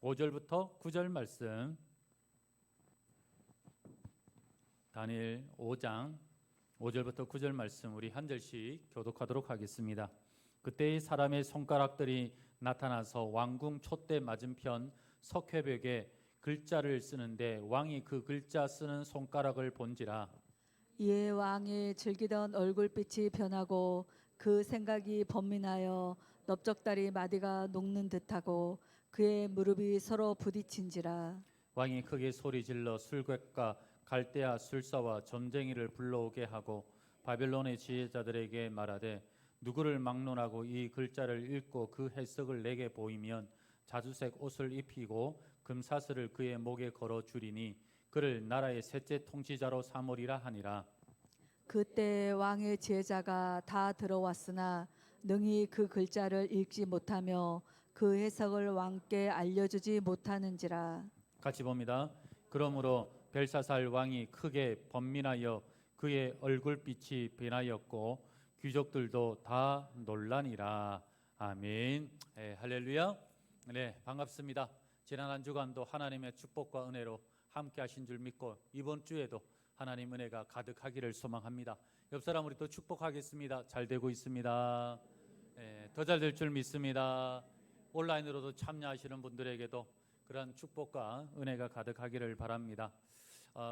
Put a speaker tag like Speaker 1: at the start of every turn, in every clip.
Speaker 1: 5절부터 9절 말씀, 다니엘 5장 5절부터 9절 말씀 우리 한 절씩 교독하도록 하겠습니다. 그때의 사람의 손가락들이 나타나서 왕궁 촛대 맞은편 석회벽에 글자를 쓰는데 왕이 그 글자 쓰는 손가락을 본지라.
Speaker 2: 이에 왕이 즐기던 얼굴빛이 변하고 그 생각이 번민하여 넓적다리 마디가 녹는 듯하고 그의 무릎이 서로 부딪힌지라.
Speaker 1: 왕이 크게 소리질러 술객과 갈대아 술사와 점쟁이를 불러오게 하고 바벨론의 지혜자들에게 말하되 누구를 막론하고 이 글자를 읽고 그 해석을 내게 보이면 자주색 옷을 입히고 금사슬을 그의 목에 걸어 주리니 그를 나라의 셋째 통치자로 삼으리라 하니라.
Speaker 2: 그때 왕의 지혜자가 다 들어왔으나 능히 그 글자를 읽지 못하며 그 해석을 왕께 알려주지 못하는지라.
Speaker 1: 같이 봅니다. 그러므로 벨사살 왕이 크게 번민하여 그의 얼굴빛이 변하였고 귀족들도 다 놀라니라. 아멘. 네, 할렐루야. 네, 반갑습니다. 지난 한 주간도 하나님의 축복과 은혜로 함께 하신 줄 믿고 이번 주에도 하나님 은혜가 가득하기를 소망합니다. 옆 사람 우리 또 축복하겠습니다. 잘 되고 있습니다. 네, 더 잘 될 줄 믿습니다. 온라인으로도 참여하시는 분들에게도 그런 축복과 은혜가 가득하기를 바랍니다.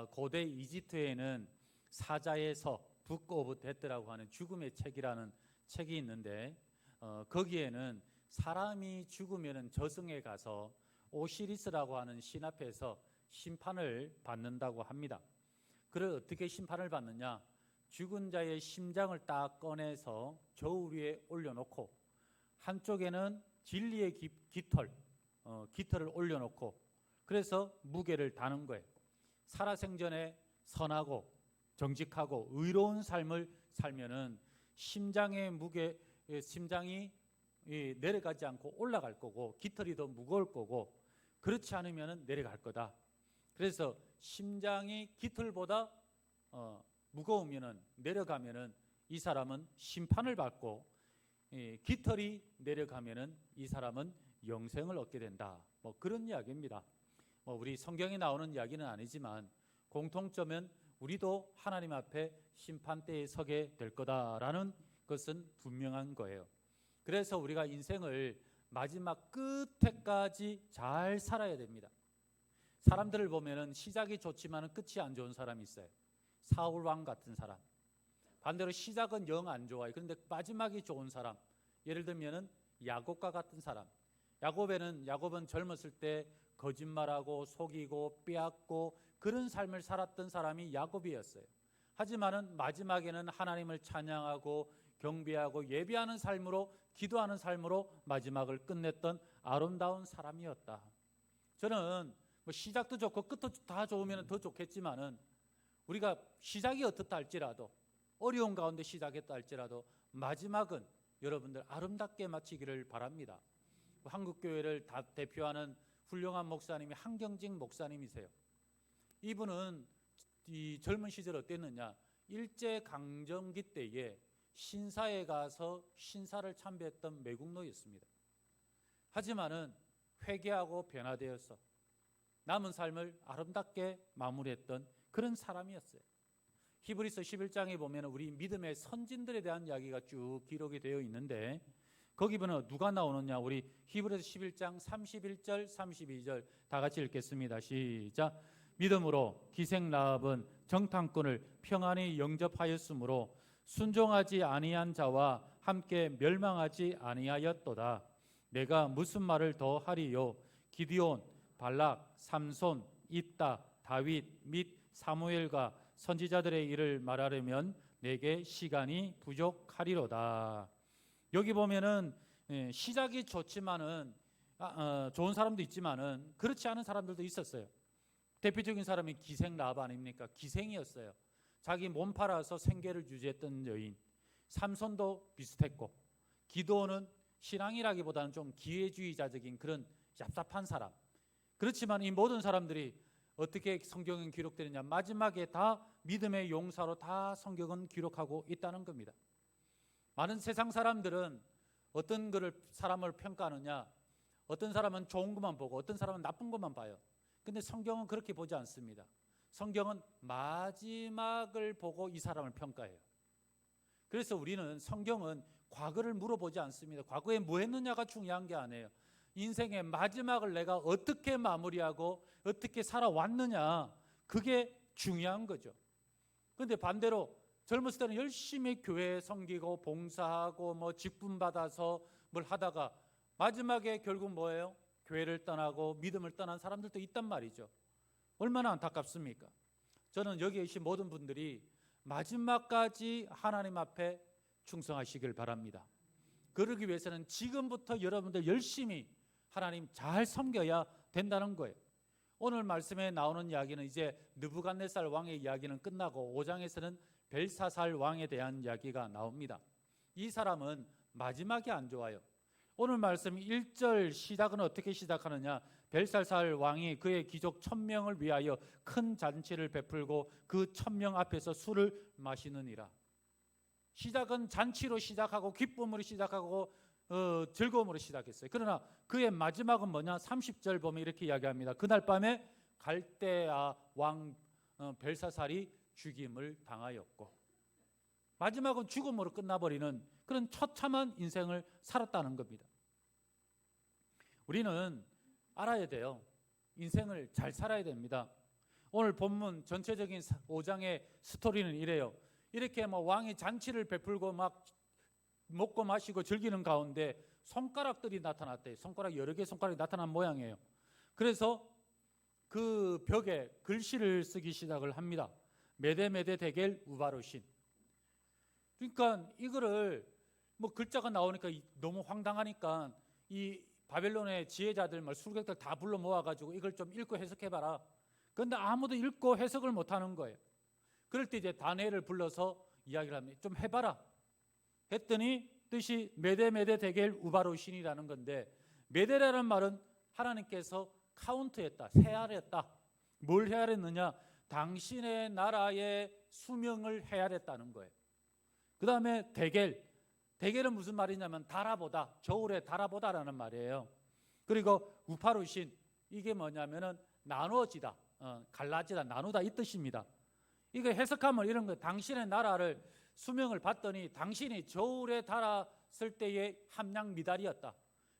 Speaker 1: 고대 이집트에는 사자에서 북 오브 데드라고 하는 죽음의 책이라는 책이 있는데 거기에는 사람이 죽으면 저승에 가서 오시리스라고 하는 신 앞에서 심판을 받는다고 합니다. 그를 어떻게 심판을 받느냐? 죽은 자의 심장을 딱 꺼내서 저울 위에 올려놓고 한쪽에는 진리의 깃털을 올려놓고 그래서 무게를 다는 거예요. 살아생전에 선하고 정직하고 의로운 삶을 살면은 심장이 내려가지 않고 올라갈 거고 깃털이 더 무거울 거고 그렇지 않으면 내려갈 거다. 그래서 심장이 깃털보다 무거우면은 내려가면은 이 사람은 심판을 받고 깃털이 내려가면은 이 사람은 영생을 얻게 된다. 뭐 그런 이야기입니다. 우리 성경에 나오는 이야기는 아니지만 공통점은 우리도 하나님 앞에 심판대에 서게 될 거다라는 것은 분명한 거예요. 그래서 우리가 인생을 마지막 끝에까지 잘 살아야 됩니다. 사람들을 보면은 시작이 좋지만 끝이 안 좋은 사람이 있어요. 사울 왕 같은 사람. 반대로 시작은 영 안 좋아요. 그런데 마지막이 좋은 사람. 예를 들면은 야곱과 같은 사람. 야곱은 젊었을 때 거짓말하고 속이고 빼앗고 그런 삶을 살았던 사람이 야곱이었어요. 하지만은 마지막에는 하나님을 찬양하고 경배하고 예배하는 삶으로 기도하는 삶으로 마지막을 끝냈던 아름다운 사람이었다. 저는 시작도 좋고 끝도 다 좋으면 더 좋겠지만은 우리가 시작이 어떻다 할지라도 어려운 가운데 시작했다 할지라도 마지막은 여러분들 아름답게 마치기를 바랍니다. 한국교회를 다 대표하는 훌륭한 목사님이 한경직 목사님이세요. 이분은 이 젊은 시절 어땠느냐? 일제강점기 때에 신사에 가서 신사를 참배했던 매국노였습니다. 하지만은 회개하고 변화되어서 남은 삶을 아름답게 마무리했던 그런 사람이었어요. 히브리서 11장에 보면 우리 믿음의 선진들에 대한 이야기가 쭉 기록이 되어 있는데 거기 보면 누가 나오느냐? 우리 히브리서 11장 31절 32절 다 같이 읽겠습니다. 시작. 믿음으로 기생 라합은 정탐꾼을 평안히 영접하였으므로 순종하지 아니한 자와 함께 멸망하지 아니하였도다. 내가 무슨 말을 더 하리요? 기드온, 발락, 삼손, 잇다, 다윗 및 사무엘과 선지자들의 일을 말하려면 내게 시간이 부족하리로다. 여기 보면은 시작이 좋지만은 좋은 사람도 있지만은 그렇지 않은 사람들도 있었어요. 대표적인 사람이 기생 라합 아닙니까? 기생이었어요. 자기 몸 팔아서 생계를 유지했던 여인. 삼손도 비슷했고 기드온은 신앙이라기보다는 좀 기회주의자적인 그런 얍삽한 사람. 그렇지만 이 모든 사람들이 어떻게 성경은 기록되느냐? 마지막에 다 믿음의 용사로 다 성경은 기록하고 있다는 겁니다. 많은 세상 사람들은 어떤 사람을 평가하느냐? 어떤 사람은 좋은 것만 보고 어떤 사람은 나쁜 것만 봐요. 근데 성경은 그렇게 보지 않습니다. 성경은 마지막을 보고 이 사람을 평가해요. 그래서 우리는 성경은 과거를 물어보지 않습니다. 과거에 뭐 했느냐가 중요한 게 아니에요. 인생의 마지막을 내가 어떻게 마무리하고 어떻게 살아왔느냐, 그게 중요한 거죠. 그런데 반대로 젊었을 때는 열심히 교회 섬기고 봉사하고 뭐 직분 받아서 뭘 하다가 마지막에 결국 뭐예요? 교회를 떠나고 믿음을 떠난 사람들도 있단 말이죠. 얼마나 안타깝습니까? 저는 여기 계신 모든 분들이 마지막까지 하나님 앞에 충성하시길 바랍니다. 그러기 위해서는 지금부터 여러분들 열심히 하나님 잘 섬겨야 된다는 거예요. 오늘 말씀에 나오는 이야기는 이제 느부갓네살 왕의 이야기는 끝나고 5장에서는 벨사살 왕에 대한 이야기가 나옵니다. 이 사람은 마지막이 안 좋아요. 오늘 말씀 1절 시작은 어떻게 시작하느냐? 벨사살 왕이 그의 귀족 1000명을 위하여 큰 잔치를 베풀고 그 1000명 앞에서 술을 마시느니라. 시작은 잔치로 시작하고 기쁨으로 시작하고 즐거움으로 시작했어요. 그러나 그의 마지막은 뭐냐? 30절 보면 이렇게 이야기합니다. 그날 밤에 갈대아 왕 벨사살이 죽임을 당하였고, 마지막은 죽음으로 끝나버리는 그런 처참한 인생을 살았다는 겁니다. 우리는 알아야 돼요. 인생을 잘 살아야 됩니다. 오늘 본문 전체적인 5장의 스토리는 이래요. 이렇게 뭐 왕이 잔치를 베풀고 막 먹고 마시고 즐기는 가운데 손가락들이 나타났대요. 손가락 여러 개 손가락이 나타난 모양이에요. 그래서 그 벽에 글씨를 쓰기 시작을 합니다. 메데메데 데겔 우바르신. 그러니까 이거를 뭐 글자가 나오니까 너무 황당하니까 이 바벨론의 지혜자들, 술객들 다 불러 모아가지고 이걸 좀 읽고 해석해봐라. 그런데 아무도 읽고 해석을 못하는 거예요. 그럴 때 이제 다니엘을 불러서 이야기를 합니다. 좀 해봐라. 했더니 뜻이 메데메데 데겔 우바르신이라는 건데, 메데라는 말은 하나님께서 카운트했다, 세알했다. 뭘 헤아렸느냐? 당신의 나라의 수명을 헤아렸다는 거예요. 그 다음에 데겔은 무슨 말이냐면 달아보다, 겨울에 달아보다라는 말이에요. 그리고 우파루신, 이게 뭐냐면은 나누어지다, 갈라지다, 나누다 이 뜻입니다. 이거 해석하면 이런 거예요. 당신의 나라를 수명을 봤더니 당신이 겨울에 달았을 때의 함량 미달이었다.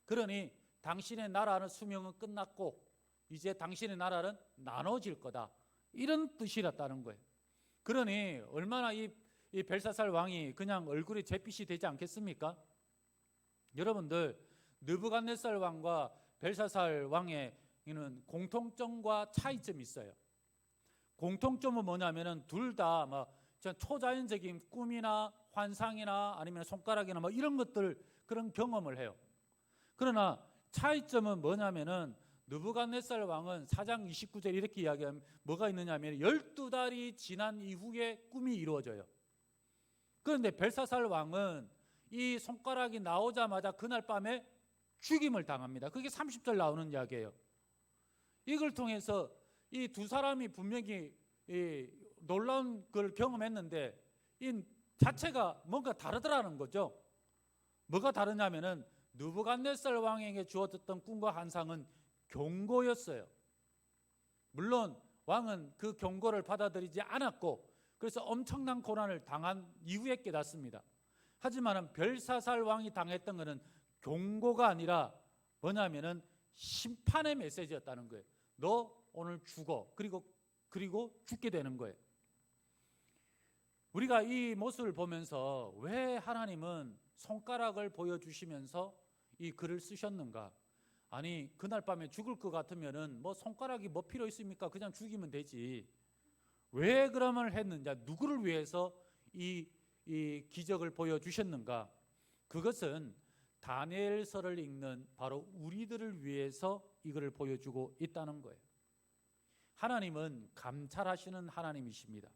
Speaker 1: 그러니 당신의 나라는 수명은 끝났고 이제 당신의 나라는 나눠질 거다. 이런 뜻이었다는 거예요. 그러니 얼마나 이 벨사살 왕이 그냥 얼굴이 잿빛이 되지 않겠습니까? 여러분들, 느부갓네살 왕과 벨사살 왕에는 공통점과 차이점이 있어요. 공통점은 뭐냐면은 둘 다 뭐 초자연적인 꿈이나 환상이나 아니면 손가락이나 뭐 이런 것들, 그런 경험을 해요. 그러나 차이점은 뭐냐면은 느부갓네살 왕은 4장 29절 이렇게 이야기하면 뭐가 있느냐면 12달이 지난 이후에 꿈이 이루어져요. 그런데 벨사살 왕은 이 손가락이 나오자마자 그날 밤에 죽임을 당합니다. 그게 30절 나오는 이야기예요. 이걸 통해서 이 두 사람이 분명히 놀라운 걸 경험했는데 이 자체가 뭔가 다르더라는 거죠. 뭐가 다르냐면은 느부갓네살 왕에게 주어졌던 꿈과 환상은 경고였어요. 물론 왕은 그 경고를 받아들이지 않았고 그래서 엄청난 고난을 당한 이후에 깨닫습니다. 하지만 벨사살 왕이 당했던 것은 경고가 아니라 뭐냐면은 심판의 메시지였다는 거예요. 너 오늘 죽어. 그리고 죽게 되는 거예요. 우리가 이 모습을 보면서 왜 하나님은 손가락을 보여주시면서 이 글을 쓰셨는가? 아니, 그날 밤에 죽을 것 같으면은 뭐 손가락이 뭐 필요 있습니까? 그냥 죽이면 되지. 왜 그러면 했는지, 누구를 위해서 이 기적을 보여주셨는가? 그것은 다니엘서를 읽는 바로 우리들을 위해서 이것을 보여주고 있다는 거예요. 하나님은 감찰하시는 하나님이십니다.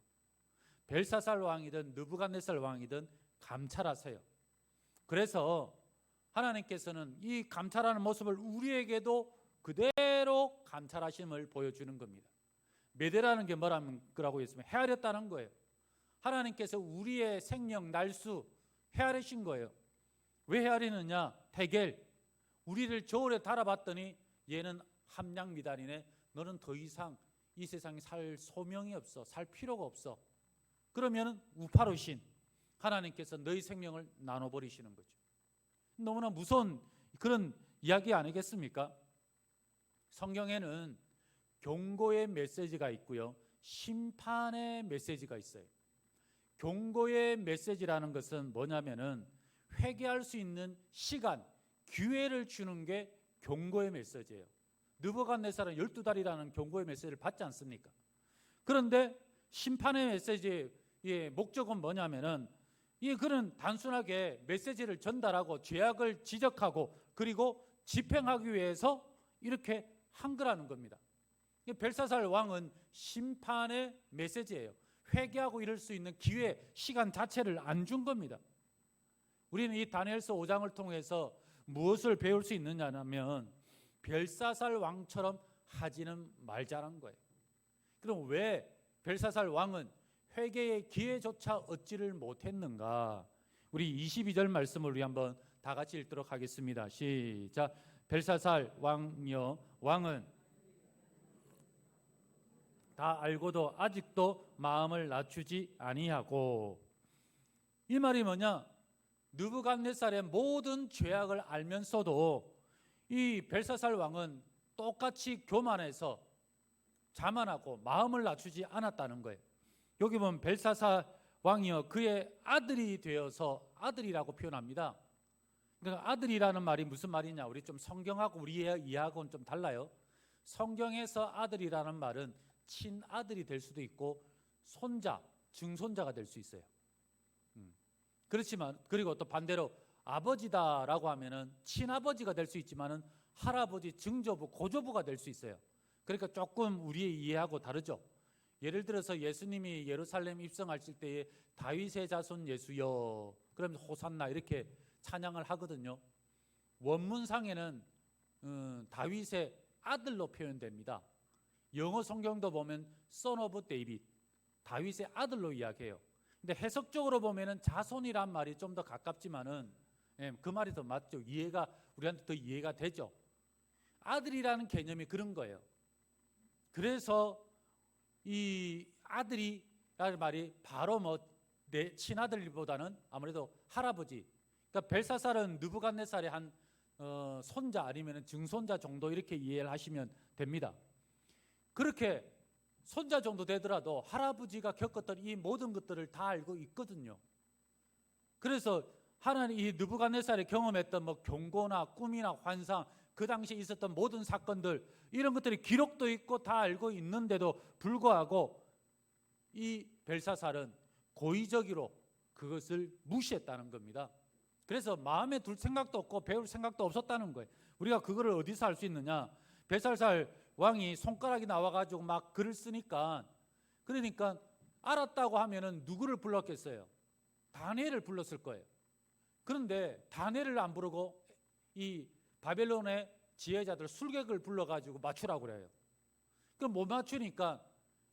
Speaker 1: 벨사살 왕이든 느부갓네살 왕이든 감찰하세요. 그래서 하나님께서는 이 감찰하는 모습을 우리에게도 그대로 감찰하심을 보여주는 겁니다. 메데라는 게 뭐라고 했으면 헤아렸다는 거예요. 하나님께서 우리의 생명 날수 헤아리신 거예요. 왜 헤아리느냐? 데겔, 우리를 저울에 달아봤더니 얘는 함량미달이네. 너는 더 이상 이 세상에 살 소명이 없어. 살 필요가 없어. 그러면 우파로신 하나님께서 너희 생명을 나눠버리시는 거죠. 너무나 무서운 그런 이야기 아니겠습니까? 성경에는 경고의 메시지가 있고요, 심판의 메시지가 있어요. 경고의 메시지라는 것은 뭐냐면은 회개할 수 있는 시간, 기회를 주는 게 경고의 메시지예요. 느부갓네살은 12달이라는 경고의 메시지를 받지 않습니까? 그런데 심판의 메시지의 목적은 뭐냐면은 그는 단순하게 메시지를 전달하고 죄악을 지적하고 그리고 집행하기 위해서 이렇게 한 거라는 겁니다. 벨사살 왕은 심판의 메시지예요. 회개하고 이럴 수 있는 기회, 시간 자체를 안 준 겁니다. 우리는 이 다니엘서 5장을 통해서 무엇을 배울 수 있느냐면 벨사살 왕처럼 하지는 말자는 거예요. 그럼 왜 벨사살 왕은 회개의 기회조차 얻지를 못했는가? 우리 22절 말씀을 우리 한번 다 같이 읽도록 하겠습니다. 시작. 벨사살 왕은 다 알고도 아직도 마음을 낮추지 아니하고. 이 말이 뭐냐? 느부갓네살의 모든 죄악을 알면서도 이 벨사살 왕은 똑같이 교만해서 자만하고 마음을 낮추지 않았다는 거예요. 여기 보면 벨사살 왕이여 그의 아들이 되어서, 아들이라고 표현합니다. 그러니까 아들이라는 말이 무슨 말이냐? 우리 좀 성경하고 우리 이해하고는 좀 달라요. 성경에서 아들이라는 말은 친아들이 될 수도 있고 손자, 증손자가 될 수 있어요. 그렇지만 그리고 또 반대로 아버지다라고 하면은 친아버지가 될 수 있지만은 할아버지, 증조부, 고조부가 될 수 있어요. 그러니까 조금 우리의 이해하고 다르죠. 예를 들어서 예수님이 예루살렘 입성하실 때에 다윗의 자손 예수여, 그러면 호산나 이렇게 찬양을 하거든요. 원문상에는 다윗의 아들로 표현됩니다. 영어 성경도 보면 Son of David, 다윗의 아들로 이야기해요. 근데 해석적으로 보면은 자손이란 말이 좀 더 가깝지만은 그 말이 더 맞죠. 이해가 우리한테 더 이해가 되죠. 아들이라는 개념이 그런 거예요. 그래서 이 아들이라는 말이 바로 뭐 내 친아들보다는 아무래도 할아버지. 그러니까 벨사살은 느부갓네살의 한 손자 아니면 증손자 정도 이렇게 이해를 하시면 됩니다. 그렇게 손자 정도 되더라도 할아버지가 겪었던 이 모든 것들을 다 알고 있거든요. 그래서 하나님 이 느부갓네살이 경험했던 뭐 경고나 꿈이나 환상, 그 당시에 있었던 모든 사건들, 이런 것들이 기록도 있고 다 알고 있는데도 불구하고 이 벨사살은 고의적으로 그것을 무시했다는 겁니다. 그래서 마음에 둘 생각도 없고 배울 생각도 없었다는 거예요. 우리가 그거를 어디서 알 수 있느냐? 벨사살 왕이 손가락이 나와가지고 막 글을 쓰니까, 그러니까 알았다고 하면은 누구를 불렀겠어요? 다니엘을 불렀을 거예요. 그런데 다니엘을 안 부르고 이 바벨론의 지혜자들 술객을 불러가지고 맞추라고 그래요. 그럼 못 맞추니까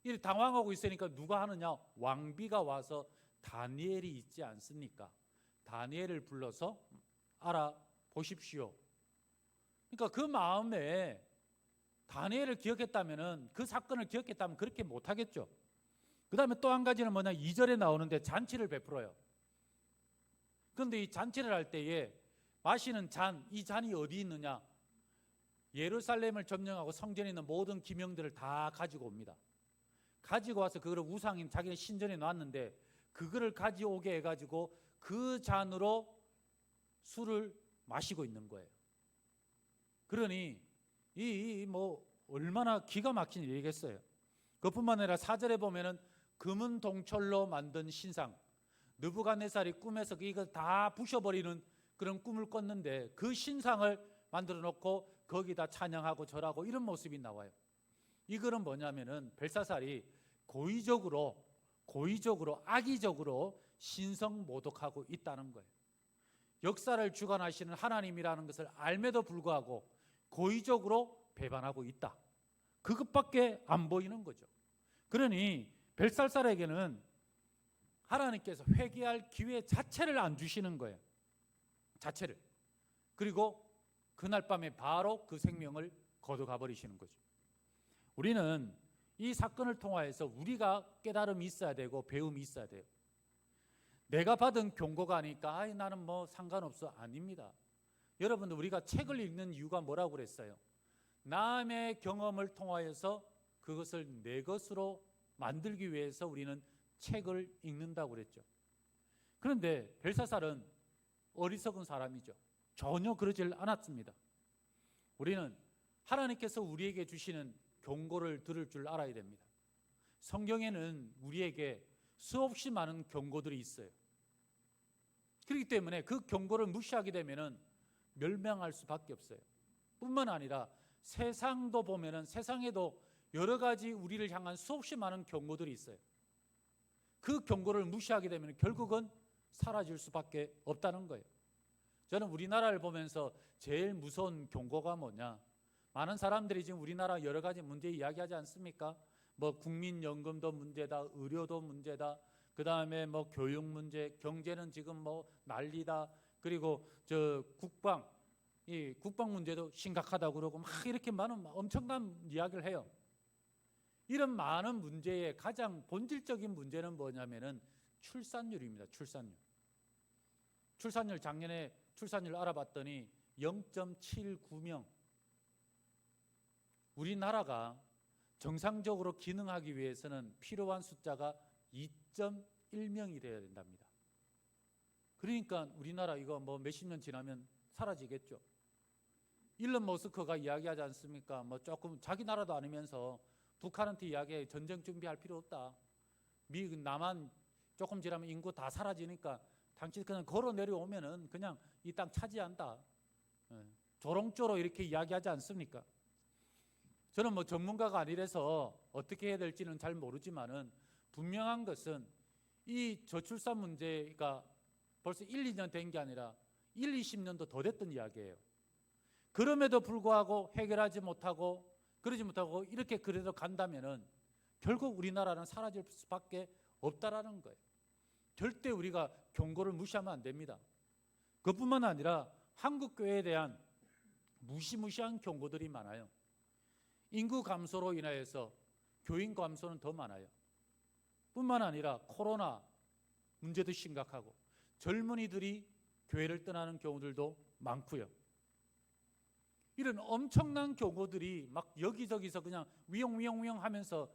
Speaker 1: 이 당황하고 있으니까 누가 하느냐? 왕비가 와서 다니엘이 있지 않습니까? 다니엘을 불러서 알아보십시오. 그러니까 그 마음에 다니엘을 기억했다면은, 그 사건을 기억했다면 그렇게 못하겠죠. 그 다음에 또 한 가지는 뭐냐? 2절에 나오는데 잔치를 베풀어요. 그런데 이 잔치를 할 때에 마시는 잔, 이 잔이 어디 있느냐? 예루살렘을 점령하고 성전에 있는 모든 기명들을 다 가지고 옵니다. 가지고 와서 그거를 우상인 자기네 신전에 놨는데 그거를 가져오게 해가지고 그 잔으로 술을 마시고 있는 거예요. 그러니 이 뭐 얼마나 기가 막힌 일이겠어요. 그뿐만 아니라 4절에 보면은 금은 동철로 만든 신상, 느부갓네살이 꿈에서 이걸 다 부셔버리는 그런 꿈을 꿨는데 그 신상을 만들어 놓고 거기다 찬양하고 절하고 이런 모습이 나와요. 이거는 뭐냐면은 벨사살이 고의적으로 악의적으로 신성 모독하고 있다는 거예요. 역사를 주관하시는 하나님이라는 것을 알매도 불구하고 고의적으로 배반하고 있다. 그것밖에 안 보이는 거죠. 그러니 벨사살에게는 하나님께서 회개할 기회 자체를 안 주시는 거예요. 자체를. 그리고 그날 밤에 바로 그 생명을 거둬가 버리시는 거죠. 우리는 이 사건을 통하여서 우리가 깨달음이 있어야 되고 배움이 있어야 돼요. 내가 받은 경고가 아니까 아이 나는 뭐 상관없어. 아닙니다. 여러분들 우리가 책을 읽는 이유가 뭐라고 그랬어요? 남의 경험을 통하여서 그것을 내 것으로 만들기 위해서 우리는 책을 읽는다고 그랬죠. 그런데 벨사살은 어리석은 사람이죠. 전혀 그러질 않았습니다. 우리는 하나님께서 우리에게 주시는 경고를 들을 줄 알아야 됩니다. 성경에는 우리에게 수없이 많은 경고들이 있어요. 그렇기 때문에 그 경고를 무시하게 되면은 멸망할 수밖에 없어요. 뿐만 아니라 세상도 보면은 세상에도 여러 가지 우리를 향한 수없이 많은 경고들이 있어요. 그 경고를 무시하게 되면 결국은 사라질 수밖에 없다는 거예요. 저는 우리나라를 보면서 제일 무서운 경고가 뭐냐? 많은 사람들이 지금 우리나라 여러 가지 문제 이야기하지 않습니까? 뭐 국민연금도 문제다, 의료도 문제다, 그 다음에 뭐 교육 문제, 경제는 지금 뭐 난리다. 그리고 저 이 국방 문제도 심각하다고 그러고 막 이렇게 많은 엄청난 이야기를 해요. 이런 많은 문제의 가장 본질적인 문제는 뭐냐면은 출산율입니다. 출산율 작년에 출산율 알아봤더니 0.79명. 우리나라가 정상적으로 기능하기 위해서는 필요한 숫자가 2.1명이 돼야 된답니다. 그러니까 우리나라 이거 뭐 몇십 년 지나면 사라지겠죠. 일론 머스크가 이야기하지 않습니까? 뭐 조금 자기 나라도 아니면서 북한한테 이야기해. 전쟁 준비할 필요 없다. 남한 조금 지나면 인구 다 사라지니까 당신 그냥 걸어 내려오면은 그냥 이 땅 차지한다. 조롱조로 이렇게 이야기하지 않습니까? 저는 뭐 전문가가 아니라서 어떻게 해야 될지는 잘 모르지만은 분명한 것은 이 저출산 문제가 벌써 1, 2년 된 게 아니라 1, 20년도 더 됐던 이야기예요. 그럼에도 불구하고 해결하지 못하고 그러지 못하고 이렇게 그래도 간다면은 결국 우리나라는 사라질 수밖에 없다라는 거예요. 절대 우리가 경고를 무시하면 안 됩니다. 그뿐만 아니라 한국 교회에 대한 무시무시한 경고들이 많아요. 인구 감소로 인하여서 교인 감소는 더 많아요. 뿐만 아니라 코로나 문제도 심각하고 젊은이들이 교회를 떠나는 경우들도 많고요. 이런 엄청난 경고들이 막 여기저기서 그냥 위용위용 하면서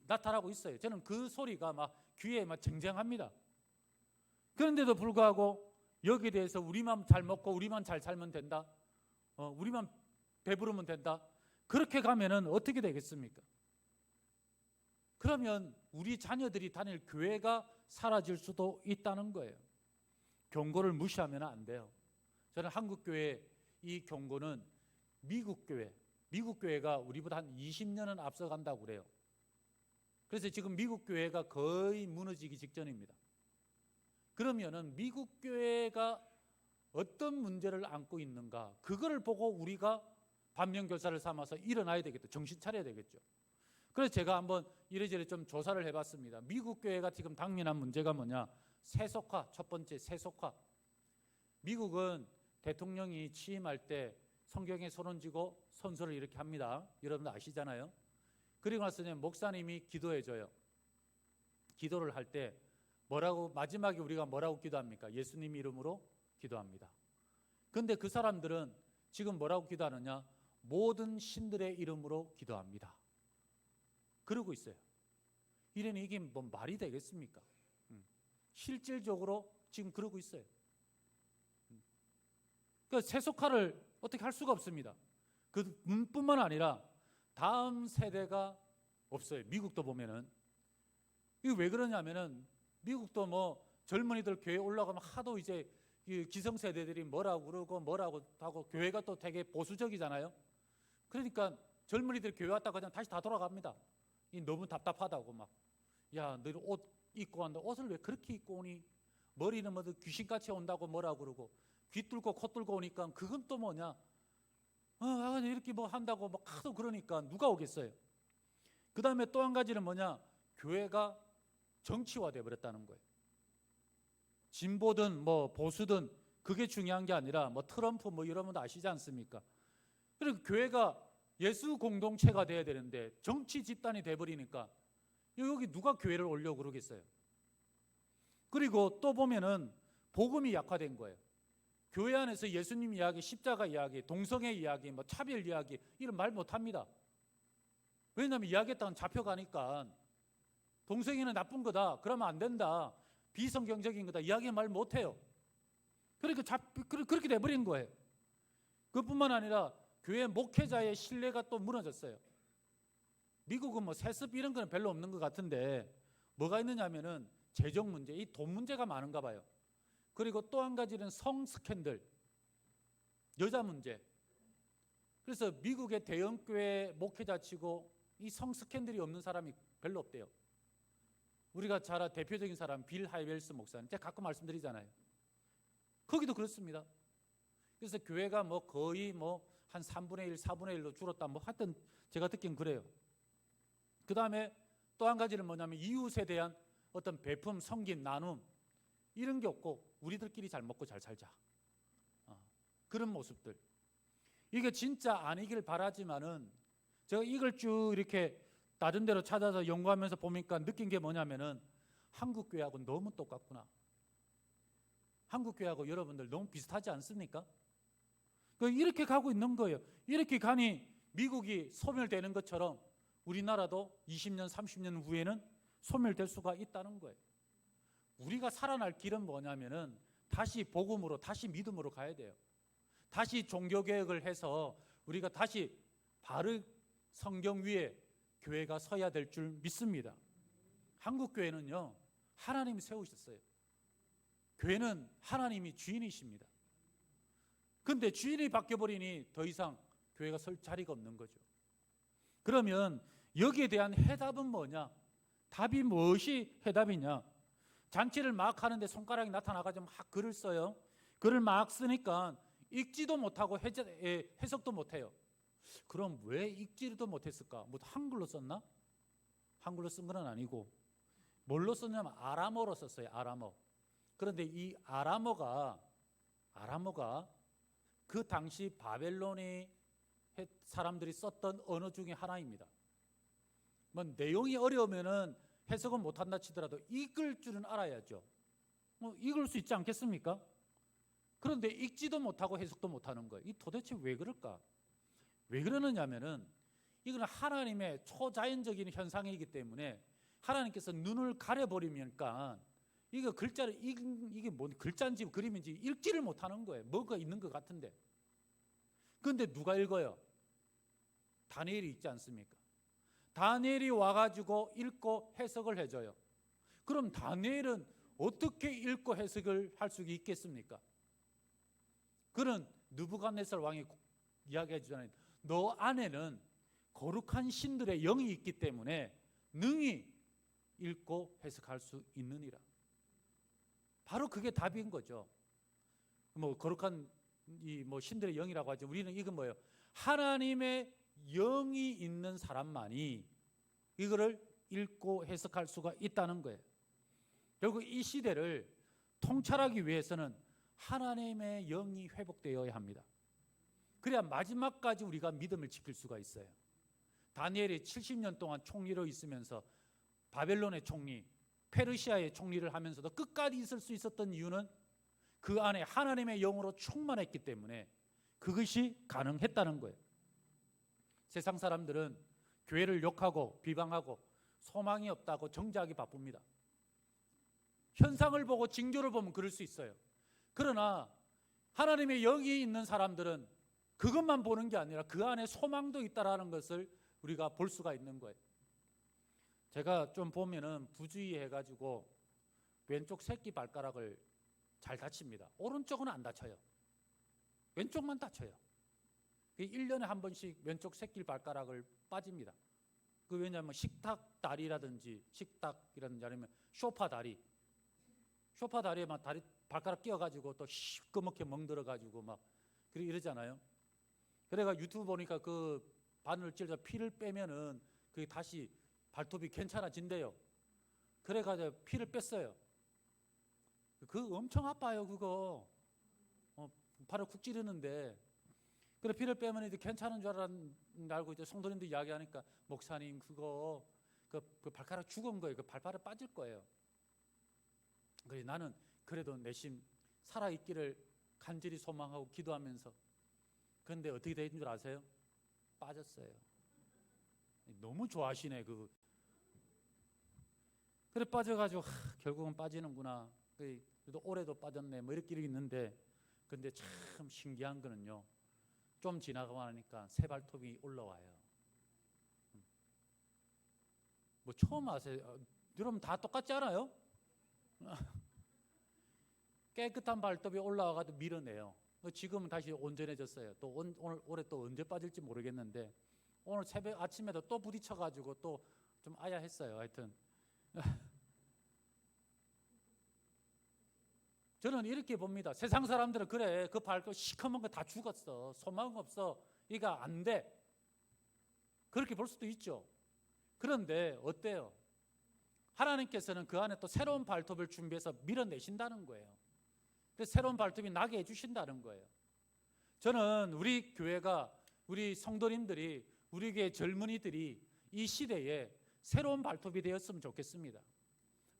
Speaker 1: 나타나고 있어요. 저는 그 소리가 막 귀에 막 쟁쟁합니다. 그런데도 불구하고 여기에 대해서 우리만 잘 먹고 우리만 잘 살면 된다. 우리만 배부르면 된다. 그렇게 가면은 어떻게 되겠습니까? 그러면 우리 자녀들이 다닐 교회가 사라질 수도 있다는 거예요. 경고를 무시하면 안 돼요. 저는 한국 교회 이 경고는 미국 교회가 우리보다 한 20년은 앞서간다고 그래요. 그래서 지금 미국 교회가 거의 무너지기 직전입니다. 그러면은 미국 교회가 어떤 문제를 안고 있는가, 그거를 보고 우리가 반면교사를 삼아서 일어나야 되겠죠. 정신 차려야 되겠죠. 그래서 제가 한번 이래저래 좀 조사를 해봤습니다. 미국 교회가 지금 당면한 문제가 뭐냐? 세속화, 첫 번째 세속화. 미국은 대통령이 취임할 때 성경에 손 얹고 선서를 이렇게 합니다. 여러분 아시잖아요. 그리고 나서 목사님이 기도해줘요. 기도를 할 때 뭐라고 마지막에 우리가 뭐라고 기도합니까? 예수님 이름으로 기도합니다. 그런데 그 사람들은 지금 뭐라고 기도하느냐? 모든 신들의 이름으로 기도합니다. 그러고 있어요. 이러니 이게 뭐 말이 되겠습니까? 실질적으로 지금 그러고 있어요. 그러니까 세속화를 어떻게 할 수가 없습니다. 그뿐만 아니라 다음 세대가 없어요. 미국도 보면은 이게 왜 그러냐면은 미국도 뭐 젊은이들 교회 올라가면 하도 이제 기성세대들이 뭐라고 그러고 뭐라고 하고 교회가 또 되게 보수적이잖아요. 그러니까 젊은이들 교회 왔다가 그냥 다시 다 돌아갑니다. 너무 답답하다고 막. 야, 너희 옷 입고 왔는데 옷을 왜 그렇게 입고 오니? 머리는 뭐 귀신같이 온다고 뭐라고 그러고 귀 뚫고 코 뚫고 오니까 그건 또 뭐냐? 이렇게 뭐 한다고 막 하도 그러니까 누가 오겠어요? 그 다음에 또 한 가지는 뭐냐? 교회가 정치화돼 버렸다는 거예요. 진보든 뭐 보수든 그게 중요한 게 아니라 뭐 트럼프 뭐 이러면 아시지 않습니까? 그리고 교회가 예수 공동체가 돼야 되는데 정치 집단이 돼버리니까 여기 누가 교회를 올려 그러겠어요. 그리고 또 보면은 복음이 약화된 거예요. 교회 안에서 예수님 이야기, 십자가 이야기, 동성애 이야기, 뭐 차별 이야기 이런 말 못합니다. 왜냐하면 이야기했다가 잡혀가니까 동성애는 나쁜 거다, 그러면 안 된다, 비성경적인 거다 이야기 말 못해요. 그러니까 그렇게 돼버린 거예요. 그뿐만 아니라 교회 목회자의 신뢰가 또 무너졌어요. 미국은 뭐 세습 이런 거는 별로 없는 것 같은데 뭐가 있느냐면은 재정 문제, 이 돈 문제가 많은가 봐요. 그리고 또 한 가지는 성 스캔들, 여자 문제. 그래서 미국의 대형교회 목회자치고 이 성 스캔들이 없는 사람이 별로 없대요. 우리가 잘 대표적인 사람 빌 하이벨스 목사님, 제가 가끔 말씀드리잖아요. 거기도 그렇습니다. 그래서 교회가 뭐 거의 뭐 한 3분의 1, 4분의 1로 줄었다, 뭐 하여튼 제가 듣긴 그래요. 그 다음에 또 한 가지는 뭐냐면 이웃에 대한 어떤 베품, 섬김, 나눔 이런 게 없고 우리들끼리 잘 먹고 잘 살자, 그런 모습들. 이게 진짜 아니길 바라지만은 제가 이걸 쭉 이렇게 나름대로 찾아서 연구하면서 보니까 느낀 게 뭐냐면은 한국 교회하고 너무 똑같구나. 한국 교회하고 여러분들 너무 비슷하지 않습니까? 이렇게 가고 있는 거예요. 이렇게 가니 미국이 소멸되는 것처럼 우리나라도 20년, 30년 후에는 소멸될 수가 있다는 거예요. 우리가 살아날 길은 뭐냐면은 다시 복음으로, 다시 믿음으로 가야 돼요. 다시 종교개혁을 해서 우리가 다시 바른 성경 위에 교회가 서야 될 줄 믿습니다. 한국 교회는요, 하나님이 세우셨어요. 교회는 하나님이 주인이십니다. 근데 주인이 바뀌어버리니 더 이상 교회가 설 자리가 없는 거죠. 그러면 여기에 대한 해답은 뭐냐? 답이 무엇이 해답이냐? 잔치를 막 하는데 손가락이 나타나가지고 막 글을 써요. 글을 막 쓰니까 읽지도 못하고 해석도 못해요. 그럼 왜 읽지도 못했을까? 뭐 한글로 썼나? 한글로 쓴 건 아니고 뭘로 썼냐면 아람어로 썼어요. 아람어. 그런데 이 아람어가 그 당시 바벨론의 사람들이 썼던 언어 중에 하나입니다. 뭐 내용이 어려우면은 해석은 못한다 치더라도 읽을 줄은 알아야죠. 뭐 읽을 수 있지 않겠습니까? 그런데 읽지도 못하고 해석도 못하는 거예요. 이 도대체 왜 그럴까? 왜 그러느냐면은 이건 하나님의 초자연적인 현상이기 때문에 하나님께서 눈을 가려버리니까 이거 글자를 이게 뭔 글자인지 그림인지 읽지를 못하는 거예요. 뭐가 있는 것 같은데. 그런데 누가 읽어요? 다니엘이 읽지 않습니까? 다니엘이 와가지고 읽고 해석을 해줘요. 그럼 다니엘은 어떻게 읽고 해석을 할 수 있겠습니까? 그는 느부갓네살 왕이 이야기해 주잖아요. 너 안에는 거룩한 신들의 영이 있기 때문에 능히 읽고 해석할 수 있느니라. 바로 그게 답인 거죠. 뭐 거룩한 이 뭐 신들의 영이라고 하죠. 우리는 이건 뭐예요? 하나님의 영이 있는 사람만이 이거를 읽고 해석할 수가 있다는 거예요. 결국 이 시대를 통찰하기 위해서는 하나님의 영이 회복되어야 합니다. 그래야 마지막까지 우리가 믿음을 지킬 수가 있어요. 다니엘이 70년 동안 총리로 있으면서 바벨론의 총리, 페르시아의 총리를 하면서도 끝까지 있을 수 있었던 이유는 그 안에 하나님의 영으로 충만했기 때문에 그것이 가능했다는 거예요. 세상 사람들은 교회를 욕하고 비방하고 소망이 없다고 정죄하기 바쁩니다. 현상을 보고 징조를 보면 그럴 수 있어요. 그러나 하나님의 영이 있는 사람들은 그것만 보는 게 아니라 그 안에 소망도 있다라는 것을 우리가 볼 수가 있는 거예요. 제가 좀 보면은 부주의해가지고 왼쪽 새끼 발가락을 잘 다칩니다. 오른쪽은 안 다쳐요. 왼쪽만 다쳐요. 1년에 한 번씩 왼쪽 새끼 발가락을 빠집니다. 그 왜냐하면 식탁 다리라든지 식탁이라든지 아니면 쇼파 다리에만 발가락 끼어가지고 또 시꺼멓게 멍들어가지고 막 이러잖아요. 그래가 유튜브 보니까 그 바늘 찔러 피를 빼면은 그게 다시 발톱이 괜찮아진대요. 그래가지고 피를 뺐어요. 그거 엄청 아파요. 그거 팔을 쿡 찌르는데, 그래 피를 빼면 이제 괜찮은 줄 알고 이제 성도님들 이야기하니까 목사님 그거 그 발가락 죽은 거예요. 그 발바닥 빠질 거예요. 그래 나는 그래도 내심 살아있기를 간절히 소망하고 기도하면서, 그런데 어떻게 된 줄 아세요? 빠졌어요. 너무 좋아하시네. 그래 빠져가지고 결국은 빠지는구나. 그래도 올해도 빠졌네. 뭐 이렇게 있는데, 근데 참 신기한 거는요. 좀 지나가고 나니까 새 발톱이 올라와요. 뭐 처음 아세요? 여러분 다 똑같지 않아요? 깨끗한 발톱이 올라와가지고 밀어내요. 지금은 다시 온전해졌어요. 또 오늘 올해 또 언제 빠질지 모르겠는데, 오늘 새벽 아침에도 또 부딪혀가지고 또 좀 아야했어요. 하여튼 저는 이렇게 봅니다. 세상 사람들은 그래 그 발톱 시커먼 거 다 죽었어. 소망 없어. 이거 안 돼. 그렇게 볼 수도 있죠. 그런데 어때요? 하나님께서는 그 안에 또 새로운 발톱을 준비해서 밀어내신다는 거예요. 그래서 새로운 발톱이 나게 해주신다는 거예요. 저는 우리 교회가, 우리 성도님들이, 우리 교회 젊은이들이 이 시대에 새로운 발톱이 되었으면 좋겠습니다.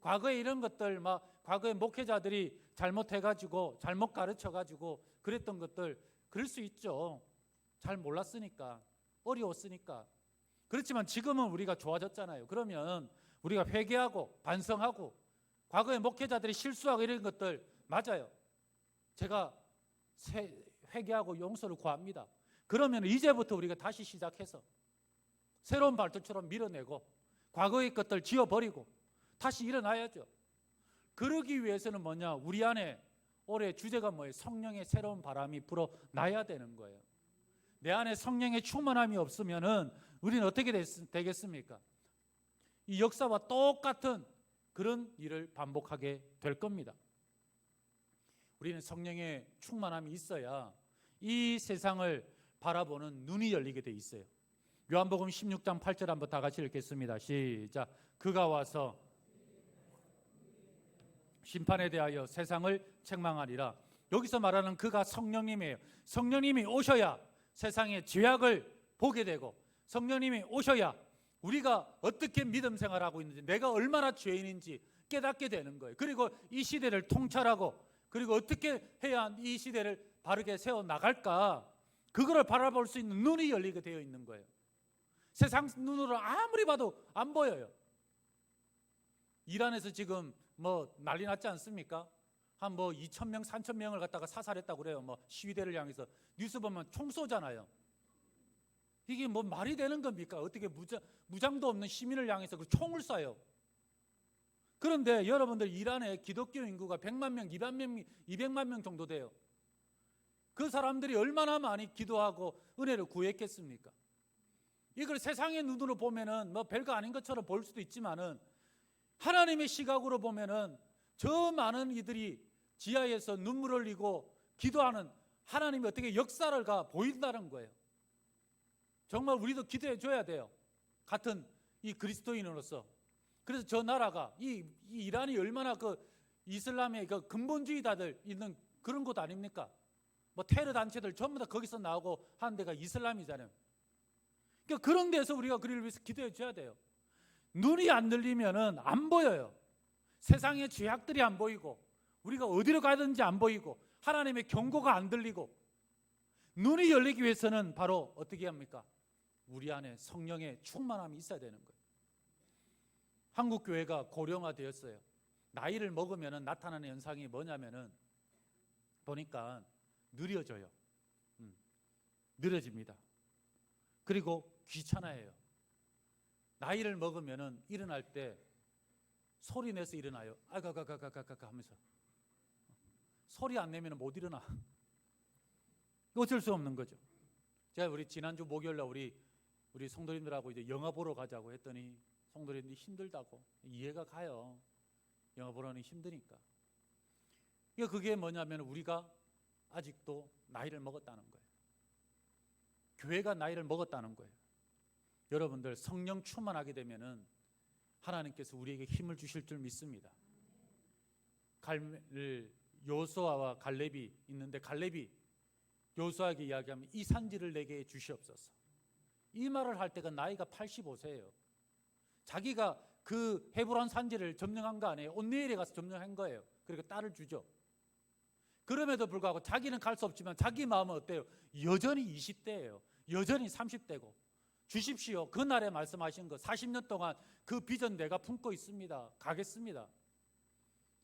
Speaker 1: 과거에 이런 것들, 과거에 목회자들이 잘못해가지고 잘못 가르쳐가지고 그랬던 것들, 그럴 수 있죠. 잘 몰랐으니까, 어려웠으니까. 그렇지만 지금은 우리가 좋아졌잖아요. 그러면 우리가 회개하고 반성하고, 과거에 목회자들이 실수하고 이런 것들 맞아요. 제가 회개하고 용서를 구합니다. 그러면 이제부터 우리가 다시 시작해서 새로운 발톱처럼 밀어내고 과거의 것들 지워버리고 다시 일어나야죠. 그러기 위해서는 뭐냐? 우리 안에 올해 주제가 뭐예요? 성령의 새로운 바람이 불어나야 되는 거예요. 내 안에 성령의 충만함이 없으면은 우리는 어떻게 되겠습니까? 이 역사와 똑같은 그런 일을 반복하게 될 겁니다. 우리는 성령의 충만함이 있어야 이 세상을 바라보는 눈이 열리게 돼 있어요. 요한복음 16장 8절 한번 다 같이 읽겠습니다. 시작. 그가 와서 심판에 대하여 세상을 책망하리라. 여기서 말하는 그가 성령님이에요. 성령님이 오셔야 세상의 죄악을 보게 되고, 성령님이 오셔야 우리가 어떻게 믿음 생활하고 있는지, 내가 얼마나 죄인인지 깨닫게 되는 거예요. 그리고 이 시대를 통찰하고, 그리고 어떻게 해야 이 시대를 바르게 세워나갈까, 그거를 바라볼 수 있는 눈이 열리게 되어 있는 거예요. 세상 눈으로 아무리 봐도 안 보여요. 이란에서 지금 난리 났지 않습니까? 한 2,000명, 3,000명을 갖다가 사살했다고 그래요. 시위대를 향해서. 뉴스 보면 총 쏘잖아요. 이게 말이 되는 겁니까? 어떻게 무장도 없는 시민을 향해서 그 총을 쏴요. 그런데 여러분들, 이란의 기독교 인구가 100만 명, 200만 명 정도 돼요. 그 사람들이 얼마나 많이 기도하고 은혜를 구했겠습니까? 이걸 세상의 눈으로 보면은 별거 아닌 것처럼 볼 수도 있지만은, 하나님의 시각으로 보면은 저 많은 이들이 지하에서 눈물 흘리고 기도하는 하나님이 어떻게 역사를 보인다는 거예요. 정말 우리도 기도해 줘야 돼요. 같은 이 그리스도인으로서. 그래서 저 나라가 이 이란이 얼마나 그 이슬람의 그 근본주의자들 있는 그런 곳 아닙니까? 테러 단체들 전부 다 거기서 나오고 하는 데가 이슬람이잖아요. 그러니까 그런 데서 우리가 그를 위해서 기도해 줘야 돼요. 눈이 안 들리면은 안 보여요. 세상의 죄악들이 안 보이고, 우리가 어디로 가든지 안 보이고, 하나님의 경고가 안 들리고, 눈이 열리기 위해서는 바로 어떻게 합니까? 우리 안에 성령의 충만함이 있어야 되는 거예요. 한국 교회가 고령화되었어요. 나이를 먹으면 나타나는 현상이 뭐냐면은 보니까 느려져요. 느려집니다. 그리고 귀찮아해요. 나이를 먹으면은 일어날 때 소리 내서 일어나요. 아가가가가가가 하면서. 소리 안 내면 못 일어나. 어쩔 수 없는 거죠. 제가 우리 지난주 목요일날 우리 성도님들하고 이제 영화 보러 가자고 했더니 성도님들이 힘들다고. 이해가 가요. 영화 보러는 힘드니까. 그게 뭐냐면 우리가 아직도 나이를 먹었다는 거예요. 교회가 나이를 먹었다는 거예요. 여러분들, 성령 충만하게 되면은 하나님께서 우리에게 힘을 주실 줄 믿습니다. 요수아와 갈렙이 있는데, 갈렙이 여호수아에게 이야기하면 이 산지를 내게 주시옵소서. 이 말을 할 때가 나이가 85세예요. 자기가 그 헤브론 산지를 점령한 거 아니에요. 온니엘에 가서 점령한 거예요. 그리고 딸을 주죠. 그럼에도 불구하고 자기는 갈 수 없지만 자기 마음은 어때요? 여전히 20대예요. 여전히 30대고. 주십시오. 그날에 말씀하신 거 40년 동안 그 비전 내가 품고 있습니다. 가겠습니다.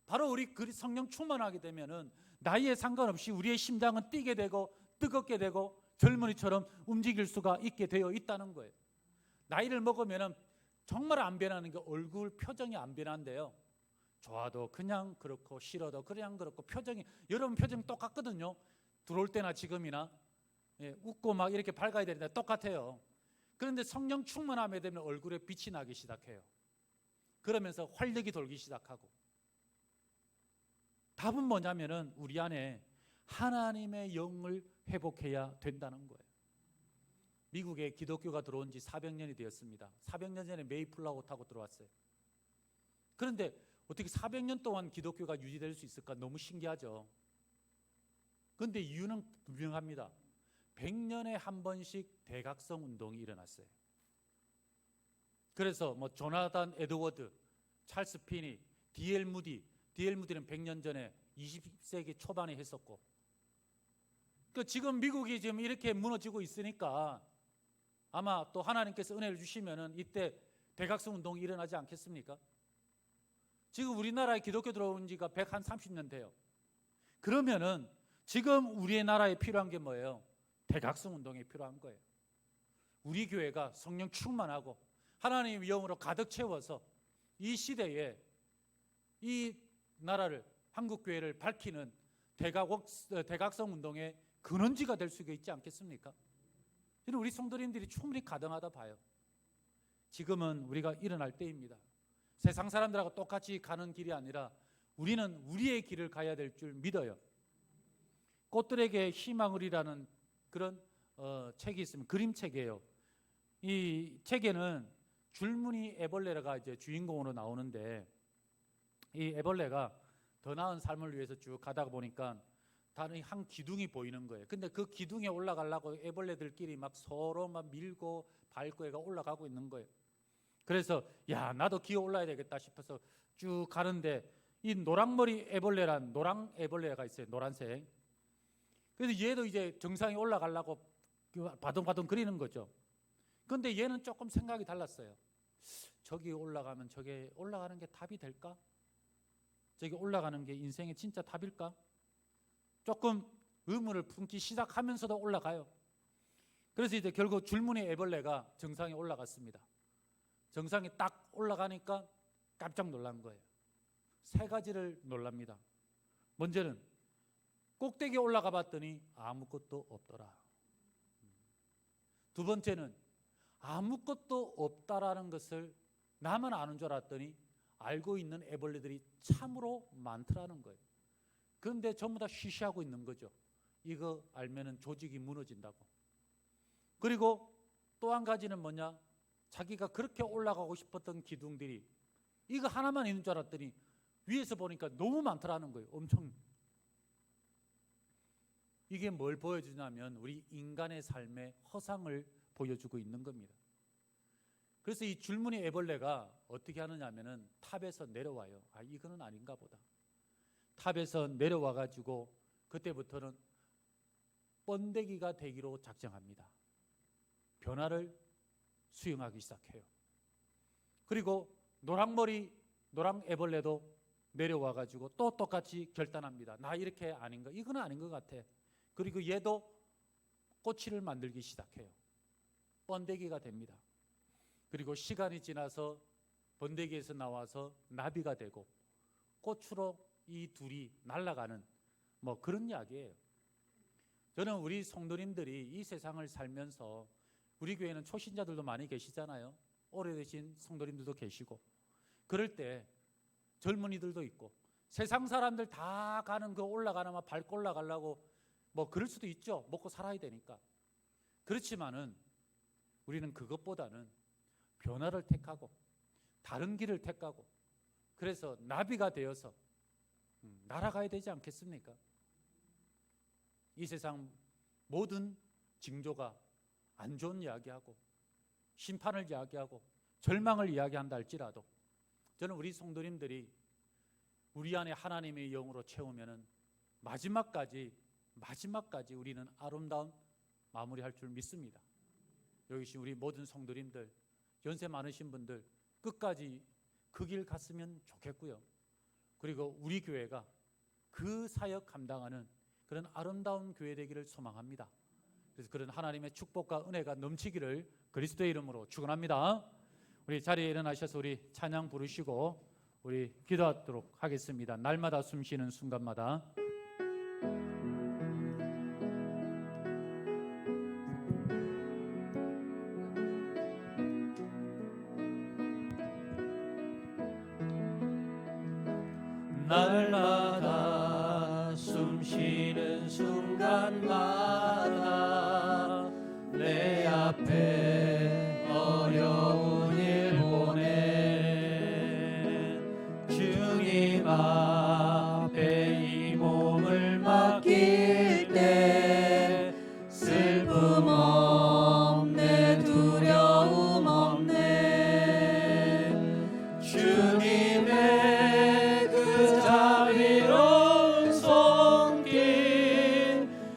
Speaker 1: 바로 우리 성령 충만하게 되면은 나이에 상관없이 우리의 심장은 뛰게 되고 뜨겁게 되고 젊은이처럼 움직일 수가 있게 되어 있다는 거예요. 나이를 먹으면은 정말 안 변하는 게 얼굴 표정이 안 변한대요. 좋아도 그냥 그렇고 싫어도 그냥 그렇고 표정이, 여러분 표정이 똑같거든요. 들어올 때나 지금이나 웃고 막 이렇게 밝아야 되는데 똑같아요. 그런데 성령 충만함에 되면 얼굴에 빛이 나기 시작해요. 그러면서 활력이 돌기 시작하고. 답은 뭐냐면은 우리 안에 하나님의 영을 회복해야 된다는 거예요. 미국에 기독교가 들어온 지 400년이 되었습니다. 400년 전에 메이플라워 타고 들어왔어요. 그런데 어떻게 400년 동안 기독교가 유지될 수 있을까? 너무 신기하죠. 그런데 이유는 분명합니다. 100년에 한 번씩 대각성 운동이 일어났어요. 그래서 뭐 조나단 에드워드, 찰스 피니, D.L. 무디는 100년 전에 20세기 초반에 했었고, 그 지금 미국이 지금 이렇게 무너지고 있으니까 아마 또 하나님께서 은혜를 주시면은 이때 대각성 운동이 일어나지 않겠습니까? 지금 우리나라에 기독교 들어온 지가 130년 돼요. 그러면은 지금 우리의 나라에 필요한 게 뭐예요? 대각성 운동이 필요한 거예요. 우리 교회가 성령 충만하고 하나님의 영으로 가득 채워서 이 시대에 이 나라를, 한국 교회를 밝히는 대각성 운동의 근원지가 될 수가 있지 않겠습니까? 우리 성도님들이 충분히 가능하다 봐요. 지금은 우리가 일어날 때입니다. 세상 사람들하고 똑같이 가는 길이 아니라 우리는 우리의 길을 가야 될 줄 믿어요. 꽃들에게 희망을이라는 그런 책이 있으면 그림책이에요. 이 책에는 줄무늬 애벌레가 이제 주인공으로 나오는데, 이 애벌레가 더 나은 삶을 위해서 쭉 가다가 보니까 다른 한 기둥이 보이는 거예요. 근데 그 기둥에 올라가려고 애벌레들끼리 막 서로 막 밀고 밟고 애가 올라가고 있는 거예요. 그래서 야, 나도 기어 올라야 되겠다 싶어서 쭉 가는데 이 노랑머리 애벌레란 노랑 애벌레가 있어요. 노란색. 그래서 얘도 이제 정상에 올라가려고 바둥바둥 거리는 거죠. 그런데 얘는 조금 생각이 달랐어요. 저기 올라가면 저게 올라가는 게 답이 될까? 저기 올라가는 게 인생의 진짜 답일까? 조금 의문을 품기 시작하면서도 올라가요. 그래서 이제 결국 줄무늬 애벌레가 정상에 올라갔습니다. 정상에 딱 올라가니까 깜짝 놀란 거예요. 세 가지를 놀랍니다. 먼저는 꼭대기에 올라가 봤더니 아무것도 없더라. 두 번째는 아무것도 없다라는 것을 나만 아는 줄 알았더니 알고 있는 애벌레들이 참으로 많더라는 거예요. 그런데 전부 다 쉬쉬하고 있는 거죠. 이거 알면은 조직이 무너진다고. 그리고 또 한 가지는 뭐냐? 자기가 그렇게 올라가고 싶었던 기둥들이 이거 하나만 있는 줄 알았더니 위에서 보니까 너무 많더라는 거예요. 엄청. 이게 뭘 보여주냐면 우리 인간의 삶의 허상을 보여주고 있는 겁니다. 그래서 이 줄무늬 애벌레가 어떻게 하느냐면은 탑에서 내려와요. 아, 이거는 아닌가 보다. 탑에서 내려와 가지고 그때부터는 번데기가 되기로 작정합니다. 변화를 수용하기 시작해요. 그리고 노랑 애벌레도 내려와 가지고 또 똑같이 결단합니다. 나 이렇게 아닌가? 이거는 아닌 것 같아. 그리고 얘도 꼬치를 만들기 시작해요. 번데기가 됩니다. 그리고 시간이 지나서 번데기에서 나와서 나비가 되고 꽃으로 이 둘이 날아가는 뭐 그런 이야기예요. 저는 우리 성도님들이 이 세상을 살면서, 우리 교회는 초신자들도 많이 계시잖아요. 오래되신 성도님들도 계시고, 그럴 때 젊은이들도 있고 세상 사람들 다 가는 그 올라가는 막 밟고 올라가려고 뭐 그럴 수도 있죠. 먹고 살아야 되니까. 그렇지만은 우리는 그것보다는 변화를 택하고 다른 길을 택하고, 그래서 나비가 되어서 날아가야 되지 않겠습니까? 이 세상 모든 징조가 안 좋은 이야기하고 심판을 이야기하고 절망을 이야기한다 할지라도 저는 우리 성도님들이 우리 안에 하나님의 영으로 채우면은 마지막까지 우리는 아름다운 마무리할 줄 믿습니다. 여기 계신 우리 모든 성도님들, 연세 많으신 분들 끝까지 그 길 갔으면 좋겠고요. 그리고 우리 교회가 그 사역 감당하는 그런 아름다운 교회 되기를 소망합니다. 그래서 그런 하나님의 축복과 은혜가 넘치기를 그리스도의 이름으로 축원합니다. 우리 자리에 일어나셔서 우리 찬양 부르시고 우리 기도하도록 하겠습니다. 날마다 숨쉬는 순간마다 날마다 숨쉬는 순간마다 내 앞에 어려운 일 보내 주님 앞에 이 몸을 맡길 때 슬픔 없네 두려움 없네 주님의 그 자비로운 손길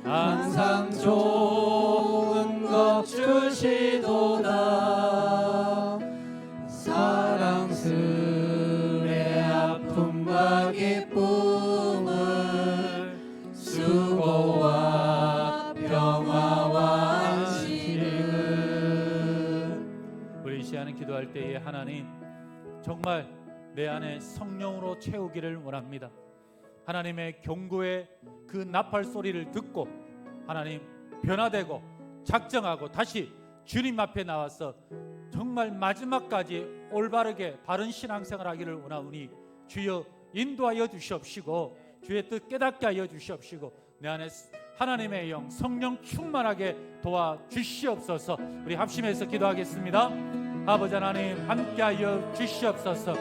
Speaker 1: 항상 좋은 것 주시도다 사랑스레 아픔과 기쁨을 수고와 평화와 안식을 우리 이 시간에 기도할 때에 하나님 정말 내 안에 성령으로 채우기를 원합니다. 하나님의 경고의 그 나팔 소리를 듣고 하나님 변화되고 작정하고 다시 주님 앞에 나와서 정말 마지막까지 올바르게 바른 신앙생활 하기를 원하오니 주여 인도하여 주시옵시고 주의 뜻 깨닫게 하여 주시옵시고 내 안에 하나님의 영 성령 충만하게 도와주시옵소서. 우리 합심해서 기도하겠습니다. 아버지 하나님 함께하여 주시옵소서.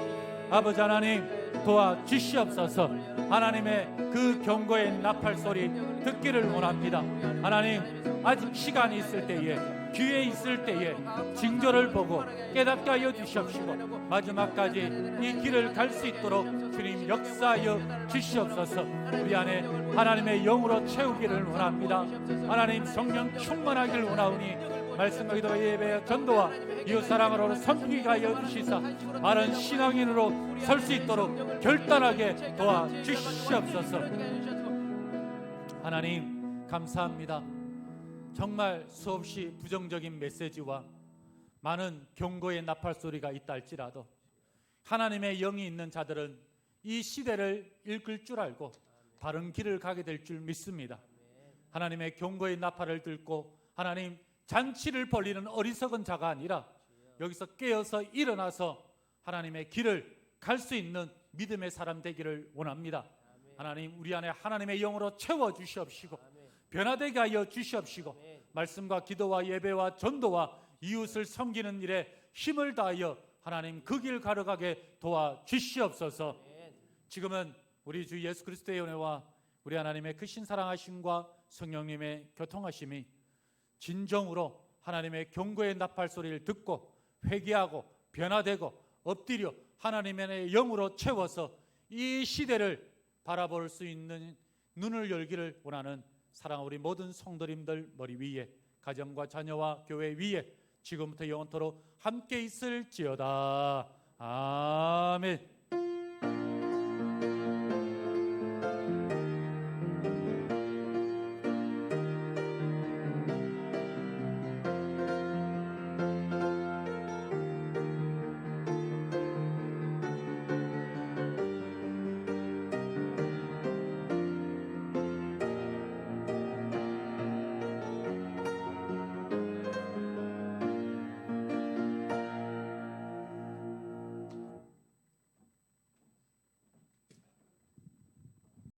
Speaker 1: 아버지 하나님 도와주시옵소서. 하나님의 그 경고의 나팔 소리 듣기를 원합니다. 하나님 아직 시간이 있을 때에 기회 있을 때에 징조를 보고 깨닫게 하여 주시옵시고 마지막까지 이 길을 갈 수 있도록 주님 역사하여 주시옵소서. 우리 안에 하나님의 영으로 채우기를 원합니다. 하나님 성령 충만하기를 원하오니 말씀과 기도와 예배와 전도와 이웃사랑으로 섬기게 하여 주시사 바른 신앙인으로 설 수 있도록 결단하게 도와주시옵소서. 하나님 감사합니다. 정말 수없이 부정적인 메시지와 많은 경고의 나팔 소리가 있다 할지라도 하나님의 영이 있는 자들은 이 시대를 읽을 줄 알고 바른 길을 가게 될 줄 믿습니다. 하나님의 경고의 나팔을 듣고 하나님 잔치를 벌리는 어리석은 자가 아니라 여기서 깨어서 일어나서 하나님의 길을 갈 수 있는 믿음의 사람 되기를 원합니다. 하나님 우리 안에 하나님의 영으로 채워 주시옵시고 변화되게 하여 주시옵시고 말씀과 기도와 예배와 전도와 이웃을 섬기는 일에 힘을 다하여 하나님 그 길 가려가게 도와주시옵소서. 지금은 우리 주 예수 그리스도의 은혜와 우리 하나님의 크신 사랑하심과 성령님의 교통하심이 진정으로 하나님의 경고의 나팔 소리를 듣고 회개하고 변화되고 엎드려 하나님의 영으로 채워서 이 시대를 바라볼 수 있는 눈을 열기를 원하는 사랑하는 우리 모든 성도님들 머리 위에 가정과 자녀와 교회 위에 지금부터 영원토록 함께 있을지어다. 아멘.